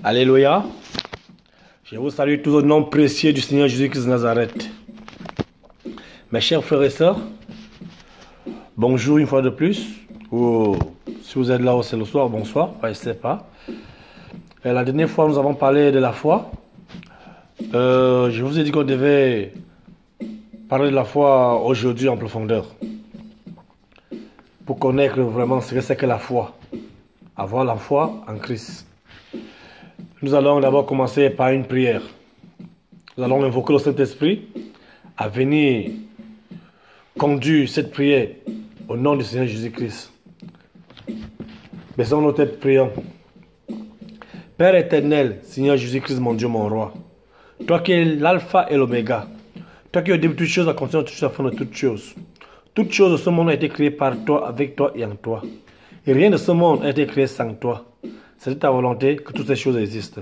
Alléluia. Je vous salue tous au nom précieux du Seigneur Jésus-Christ de Nazareth. Mes chers frères et sœurs, bonjour une fois de plus. Ou si vous êtes là c'est le soir, bonsoir, je ne sais pas. La dernière fois, nous avons parlé de la foi. Je vous ai dit qu'on devait parler de la foi aujourd'hui en profondeur. Pour connaître vraiment ce que c'est que la foi. Avoir la foi en Christ. Nous allons d'abord commencer par une prière. Nous allons invoquer le Saint-Esprit à venir conduire cette prière au nom du Seigneur Jésus-Christ. Baissons nos têtes, prions. Père éternel, Seigneur Jésus-Christ, mon Dieu, mon roi, toi qui es l'alpha et l'oméga, toi qui es au début de toutes choses, à continuer de toutes choses, à la fin de toutes choses. Toutes choses de ce monde ont été créées par toi, avec toi et en toi. Et rien de ce monde a été créé sans toi. C'est de ta volonté que toutes ces choses existent.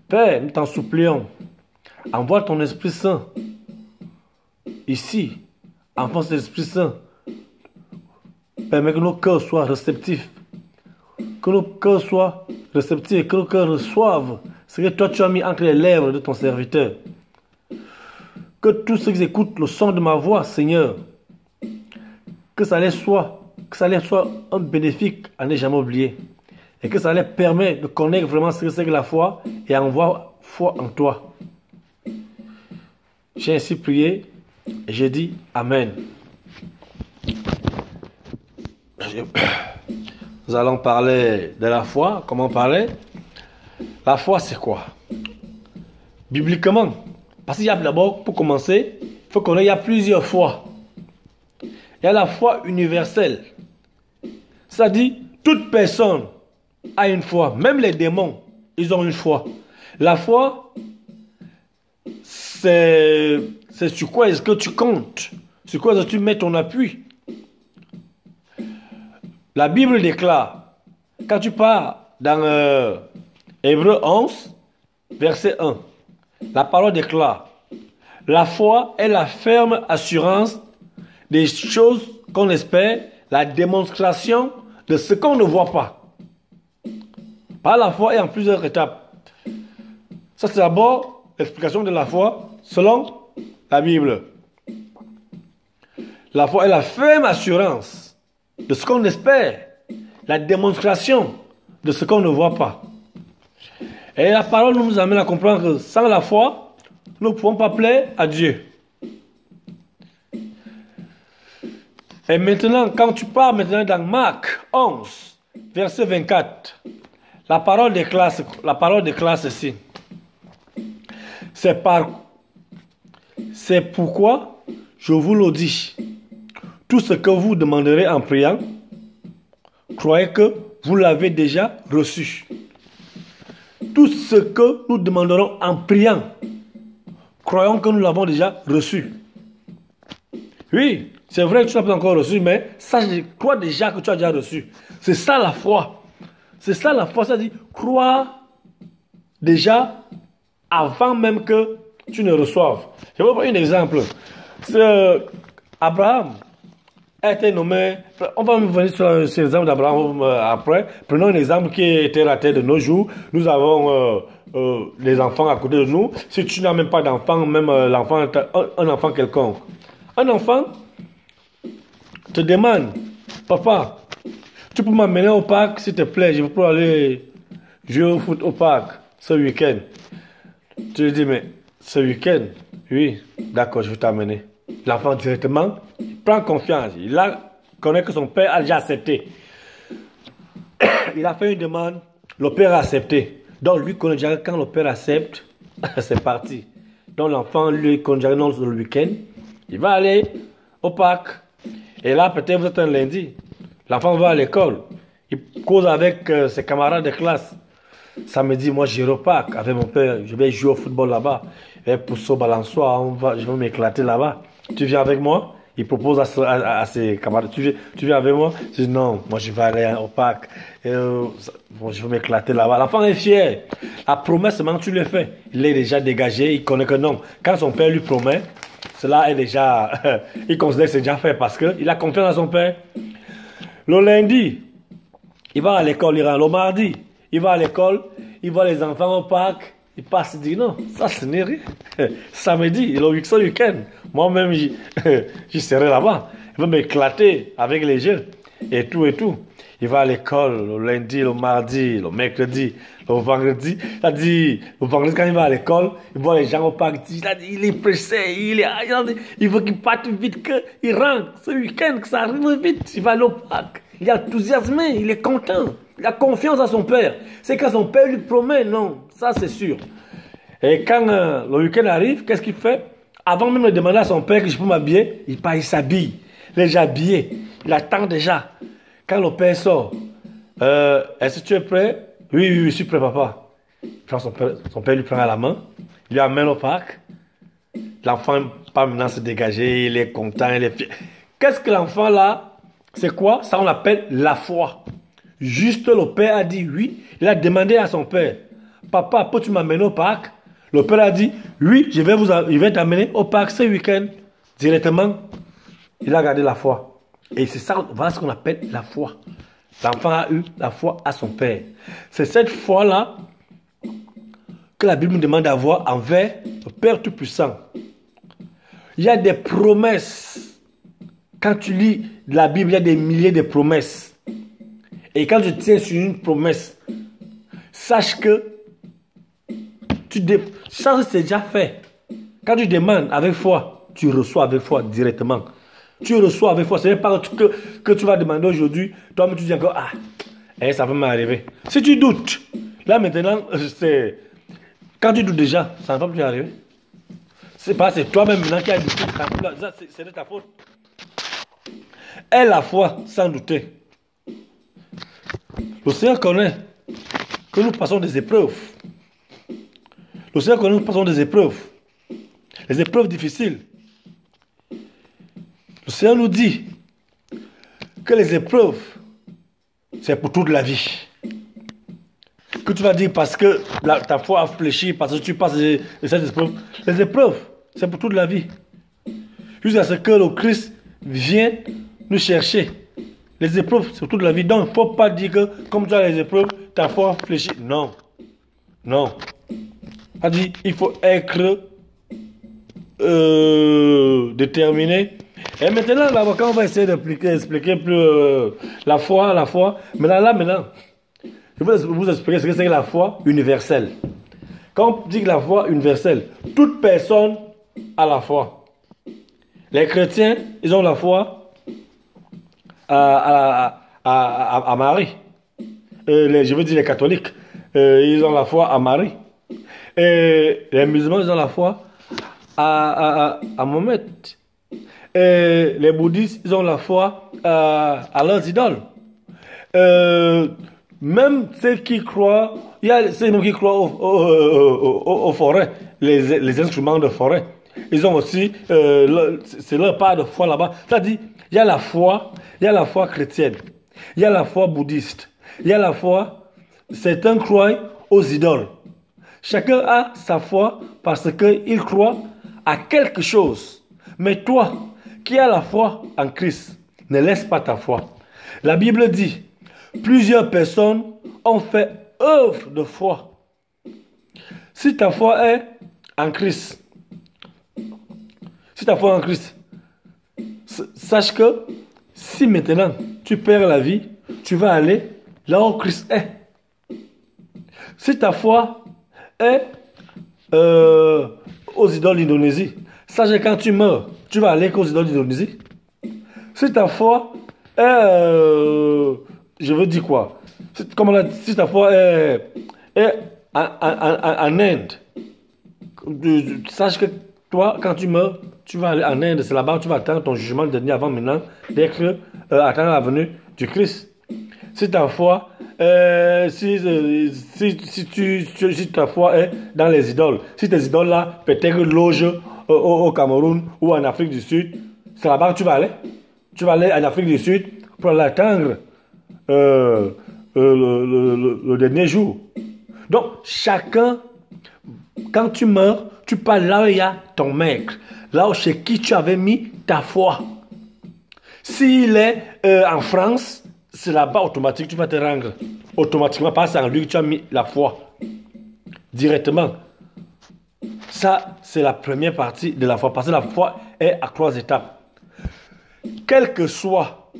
Père, nous t'en supplions, envoie ton Esprit Saint ici, enfonce l'Esprit Saint. Permets que nos cœurs soient réceptifs. Que nos cœurs soient réceptifs, que nos cœurs reçoivent ce que toi tu as mis entre les lèvres de ton serviteur. Que tous ceux qui écoutent le son de ma voix, Seigneur, que ça leur soit un bénéfice à ne jamais oublier. Et que ça leur permet de connaître vraiment ce que c'est que la foi et à avoir foi en toi. J'ai ainsi prié et j'ai dit Amen. Nous allons parler de la foi. Comment parler? La foi, c'est quoi? Bibliquement. Parce qu'il y a d'abord, pour commencer, il faut qu'on ait plusieurs foi. Il y a la foi universelle. C'est-à-dire, toute personne a une foi. Même les démons, ils ont une foi. La foi, c'est sur quoi est-ce que tu comptes? Sur quoi est-ce que tu mets ton appui? La Bible déclare, quand tu pars dans Hébreux 11, verset 1, la parole déclare, la foi est la ferme assurance des choses qu'on espère, la démonstration de ce qu'on ne voit pas. Par la foi est en plusieurs étapes. Ça, c'est d'abord l'explication de la foi selon la Bible. La foi est la ferme assurance de ce qu'on espère, la démonstration de ce qu'on ne voit pas. Et la parole nous amène à comprendre que sans la foi, nous ne pouvons pas plaire à Dieu. Et maintenant, quand tu pars maintenant dans Marc 11, verset 24, la parole déclare ceci. C'est pourquoi je vous le dis. Tout ce que vous demanderez en priant, croyez que vous l'avez déjà reçu. Tout ce que nous demanderons en priant, croyons que nous l'avons déjà reçu. Oui, c'est vrai que tu n'as pas encore reçu, mais sache, crois déjà que tu as déjà reçu. C'est ça la foi. C'est ça la foi, c'est-à-dire croire déjà avant même que tu ne reçoives. Je vais vous prendre un exemple. Abraham a été nommé, on va venir sur cet exemple d'Abraham après. Prenons un exemple qui était raté de nos jours. Nous avons les enfants à côté de nous. Si tu n'as même pas d'enfant, même l'enfant, un enfant quelconque. Un enfant te demande, papa, tu peux m'amener au parc s'il te plaît, je veux aller jouer au foot au parc ce week-end. Tu lui dis, mais ce week-end, oui, d'accord, je vais t'amener. L'enfant directement, il prend confiance. Il connaît que son père a déjà accepté. Il a fait une demande, le père a accepté. Donc lui connaît déjà quand le père accepte, c'est parti. Donc l'enfant, lui, connaît déjà le week-end. Il va aller au parc. Et là, peut-être vous êtes un lundi. L'enfant va à l'école. Il cause avec ses camarades de classe. Samedi, moi, j'irai au parc avec mon père. Je vais jouer au football là-bas. Et pour ce balançoire, je vais m'éclater là-bas. Tu viens avec moi? Il propose à ses camarades. Tu viens avec moi? Je dis non, moi, je vais aller au parc. Bon, je vais m'éclater là-bas. L'enfant est fier. La promesse, maintenant, tu le fais. Il est déjà dégagé. Il connaît que non. Quand son père lui promet, cela est déjà... il considère que c'est déjà fait parce qu'il a confiance dans son père. Le lundi, il va à l'école, il rentre. Le mardi, il va à l'école, il voit les enfants au parc, il passe, il dit non, ça ce n'est rien. Samedi, le week-end, moi-même, j'y serai là-bas. Il va m'éclater avec les jeunes et tout et tout. Il va à l'école le lundi, le mardi, le mercredi, le vendredi. C'est-à-dire, le vendredi, quand il va à l'école, il voit les gens au parc. Il est pressé, il veut qu'il parte vite, qu'il rentre. Ce week-end, que ça arrive vite. Il va aller au parc. Il est enthousiasmé, il est content. Il a confiance à son père. C'est quand son père lui promet, non, ça c'est sûr. Et quand le week-end arrive, qu'est-ce qu'il fait? Avant même de demander à son père que je peux m'habiller, il part, il s'habille. Il est déjà habillé. Il attend déjà. Quand le père sort, est-ce que tu es prêt? Oui, oui, oui, je suis prêt, papa. Son père lui prend à la main, il lui amène au parc. L'enfant pas maintenant se dégager, il est content, il est fier. Qu'est-ce que l'enfant là? C'est quoi? Ça on l'appelle la foi. Juste le père a dit oui. Il a demandé à son père, papa, peux-tu m'amener au parc? Le père a dit oui, je vais t'amener au parc ce week-end. Directement, il a gardé la foi. Et c'est ça, voilà ce qu'on appelle la foi. L'enfant a eu la foi à son père. C'est cette foi-là que la Bible nous demande d'avoir envers le Père Tout-Puissant. Il y a des promesses. Quand tu lis la Bible, il y a des milliers de promesses. Et quand tu tiens sur une promesse, sache que ça c'est déjà fait. Quand tu demandes avec foi, tu reçois avec foi directement. Tu reçois avec foi. Ce n'est pas que tu vas demander aujourd'hui. Toi-même, tu dis encore, ça peut m'arriver. Si tu doutes, là maintenant, quand tu doutes déjà, ça ne va plus arriver. C'est toi-même maintenant qui as douté. C'est de ta faute. Aie la foi sans douter. Le Seigneur connaît que nous passons des épreuves. Le Seigneur connaît que nous passons des épreuves. Les épreuves difficiles. Le Seigneur nous dit que les épreuves, c'est pour toute la vie. Que tu vas dire parce que ta foi a fléchi, parce que tu passes cette épreuve. Les épreuves, c'est pour toute la vie. Jusqu'à ce que le Christ vienne nous chercher. Les épreuves, c'est pour toute la vie. Donc, il ne faut pas dire que comme tu as les épreuves, ta foi fléchit. Non. Non. Il faut être déterminé. Et maintenant, l'avocat, on va essayer d'expliquer plus la foi. Maintenant, je vais vous expliquer ce que c'est que la foi universelle. Quand on dit que la foi universelle, toute personne a la foi. Les chrétiens, ils ont la foi à Marie. Je veux dire les catholiques, ils ont la foi à Marie. Et les musulmans, ils ont la foi à Mohamed. Et les bouddhistes, ils ont la foi à leurs idoles. Même ceux qui croient, il y a ceux qui croient aux forêts, les instruments de forêt. Ils ont aussi, c'est leur part de foi là-bas. C'est-à-dire, il y a la foi chrétienne, il y a la foi bouddhiste, il y a la foi, certains croient aux idoles. Chacun a sa foi parce qu'il croit à quelque chose. Mais toi, qui as la foi en Christ, ne laisse pas ta foi. La Bible dit, plusieurs personnes ont fait œuvre de foi. Si ta foi est en Christ, sache que si maintenant tu perds la vie, tu vas aller là où Christ est. Si ta foi est aux idoles d'Indonésie, sache que quand tu meurs, tu vas aller aux idoles d'Indonésie. Si ta foi est, je veux dire quoi? Si ta foi est en Inde, sache que toi, quand tu meurs, tu vas aller en Inde, c'est là-bas où tu vas attendre ton jugement dernier avant maintenant d'être attendre la venue du Christ. Si ta foi, si ta foi est dans les idoles, si tes idoles là peut-être logent au Cameroun ou en Afrique du Sud, c'est là-bas que tu vas aller. Tu vas aller en Afrique du Sud pour aller attendre le dernier jour. Donc, chacun, quand tu meurs, tu pars là où il y a ton maître, là où chez qui tu avais mis ta foi. S'il est en France, c'est là-bas automatique, tu vas te rendre. automatiquement, parce que c'est en lui que tu as mis la foi. Directement. Ça, c'est la première partie de la foi. Parce que la foi est à 3 étapes. Quel que soit,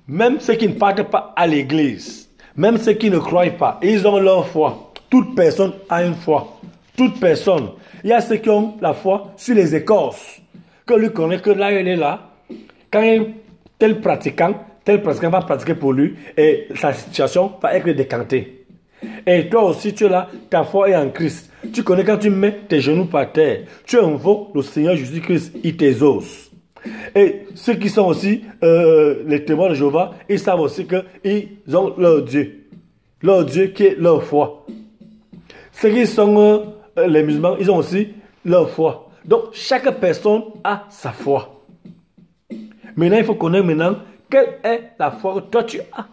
même ceux qui ne partent pas à l'église, même ceux qui ne croient pas, ils ont leur foi. Toute personne a une foi. Toute personne. Il y a ceux qui ont la foi sur les écorces. Que lui connaît que là, il est là. Quand tel pratiquant va pratiquer pour lui et sa situation va être décantée. Et toi aussi, tu es là, ta foi est en Christ. Tu connais quand tu mets tes genoux par terre, tu invoques le Seigneur Jésus-Christ, il t'exauce. Et ceux qui sont aussi les témoins de Jéhovah, ils savent aussi qu'ils ont leur Dieu qui est leur foi. Ceux qui sont les musulmans, ils ont aussi leur foi. Donc, chaque personne a sa foi. Maintenant, il faut connaître maintenant quelle est la foi que toi tu as.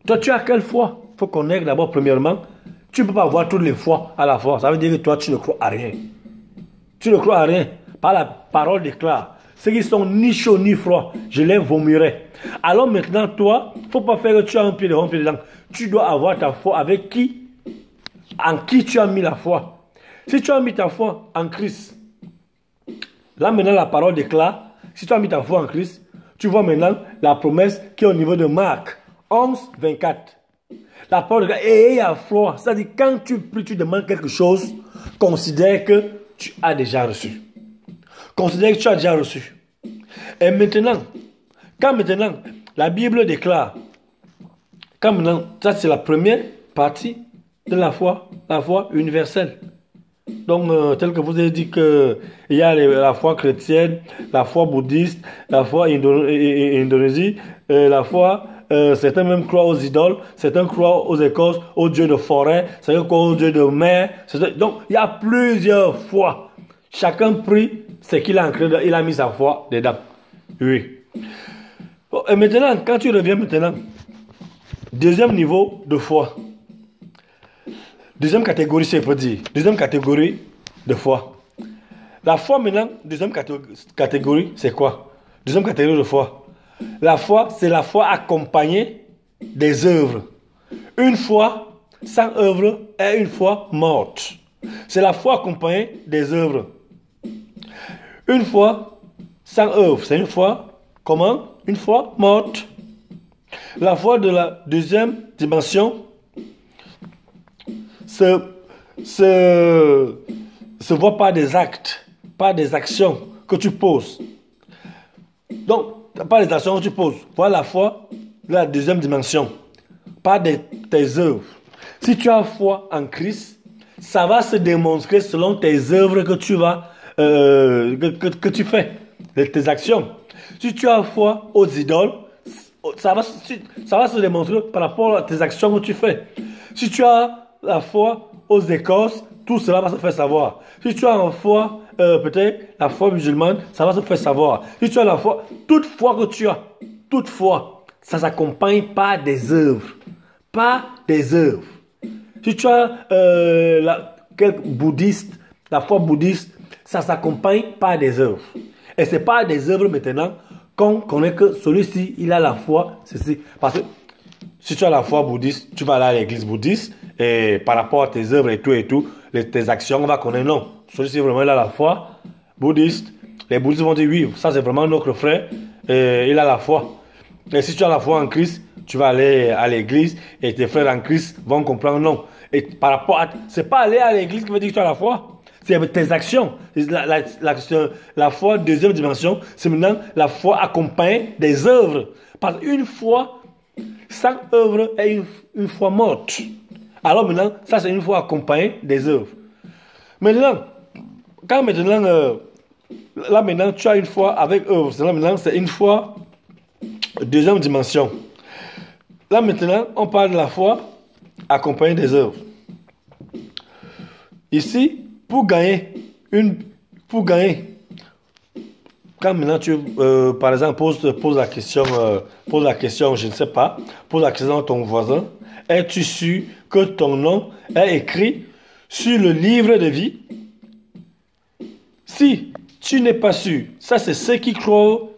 Toi, tu as quelle foi? Il faut connaître d'abord, premièrement, tu ne peux pas avoir toutes les foi à la fois. Ça veut dire que toi, tu ne crois à rien. Tu ne crois à rien. Par la parole déclare. Ceux qui sont ni chauds ni froids, je les vomirai. Alors maintenant, toi, il ne faut pas faire que tu as un pied devant, un pied dedans. Tu dois avoir ta foi avec qui? En qui tu as mis la foi. Si tu as mis ta foi en Christ, là maintenant la parole déclare, si tu as mis ta foi en Christ, tu vois maintenant la promesse qui est au niveau de Marc 11, 24. La parole déclare, et à foi, c'est-à-dire quand tu pries, tu demandes quelque chose, considère que tu as déjà reçu. Considère que tu as déjà reçu. Et maintenant, quand maintenant la Bible déclare, quand maintenant, ça c'est la première partie de la foi universelle. Donc, tel que vous avez dit qu'il y a la foi chrétienne, la foi bouddhiste, la foi indonésie, la foi, certains même croient aux idoles, certains croient aux écorces, aux dieux de forêt, certains croient aux dieux de mer. Donc, il y a plusieurs foi. Chacun prie ce qu'il a ancré, il a mis sa foi dedans. Oui. Bon, et maintenant, quand tu reviens maintenant, deuxième niveau de foi. Deuxième catégorie, c'est pour dire. Deuxième catégorie de foi. La foi maintenant, deuxième catégorie, c'est quoi? Deuxième catégorie de foi. La foi, c'est la foi accompagnée des œuvres. Une foi sans œuvre est une foi morte. C'est la foi accompagnée des œuvres. Une foi sans œuvre, c'est une foi, comment? Une foi morte. La foi de la deuxième dimension se voit par des actes, par des actions que tu poses. Donc, pas les actions que tu poses. Voilà la foi de la deuxième dimension. Pas tes œuvres. Si tu as foi en Christ, ça va se démontrer selon tes œuvres que tu vas, que tu fais, tes actions. Si tu as foi aux idoles, ça va se démontrer par rapport à tes actions que tu fais. Si tu as la foi aux écorces, tout cela va se faire savoir. Si tu as la foi, peut-être la foi musulmane, ça va se faire savoir. Si tu as la foi, toute foi que tu as, toute foi, ça s'accompagne par des œuvres. Pas des œuvres. Si tu as bouddhiste, la foi bouddhiste, ça s'accompagne par des œuvres. Et ce n'est pas des œuvres maintenant qu'on connaît que celui-ci, il a la foi, ceci. Parce que si tu as la foi bouddhiste, tu vas aller à l'église bouddhiste et par rapport à tes œuvres et tout, tes actions, on va connaître non. Celui-ci vraiment il a la foi bouddhiste. Les bouddhistes vont dire oui, ça c'est vraiment notre frère, et il a la foi. Et si tu as la foi en Christ, tu vas aller à l'église et tes frères en Christ vont comprendre non. Et par rapport à, c'est pas aller à l'église qui veut dire que tu as la foi. C'est tes actions. La foi, deuxième dimension, c'est maintenant la foi accompagnée des œuvres. Parce qu'une foi sans œuvre est une foi morte. Alors maintenant, ça c'est une foi accompagnée des œuvres. Maintenant, quand maintenant, là maintenant tu as une foi avec œuvres, là maintenant c'est une foi deuxième dimension. Là maintenant, on parle de la foi accompagnée des œuvres. Ici, pour gagner, quand maintenant tu, par exemple, pose la question, je ne sais pas, pose la question à ton voisin, es-tu sûr que ton nom est écrit sur le livre de vie? Si tu n'es pas sûr, ça c'est ceux qui croient,